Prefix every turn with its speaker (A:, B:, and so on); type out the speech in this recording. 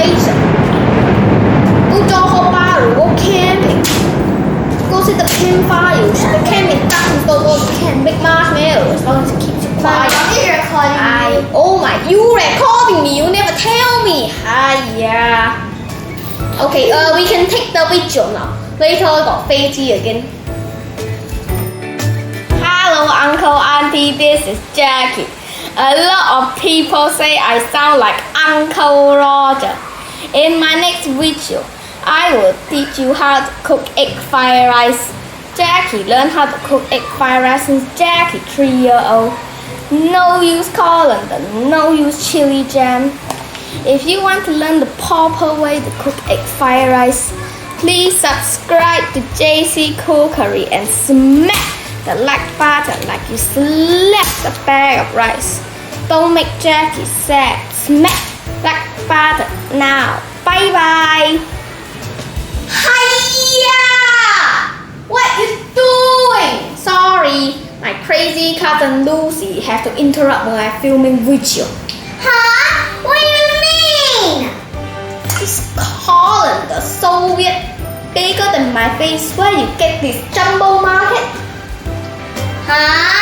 A: vacation， 都做好巴如果 camping， go see the campfires, the camping stuff go can make marshmallows, as long as you keep it quiet. Oh my, you recording me? You never tell me. Yeah. Okay, we can take the video now. Later I got 飛機 again. Hello, Uncle, Auntie. This is Jacky. A lot of people say I sound like Uncle Roger. In my next video, I will teach you how to cook egg fried rice. Jacky learned how to cook egg fried rice since Jacky 3-year-old. No use colander, no use chili jam. If you want to learn the proper way to cook egg fried rice, please subscribe to jccookery and smack the like button like you slap a bag of rice. Don't make Jacky sad. Smack like button now. Bye bye. Hiya! What you doing? Sorry, my crazy cousin Lucy had to interrupt my filming video.
B: Huh? What do you mean?
A: This colander so weird, bigger than my face. Where you get this jumbo market?
B: Huh?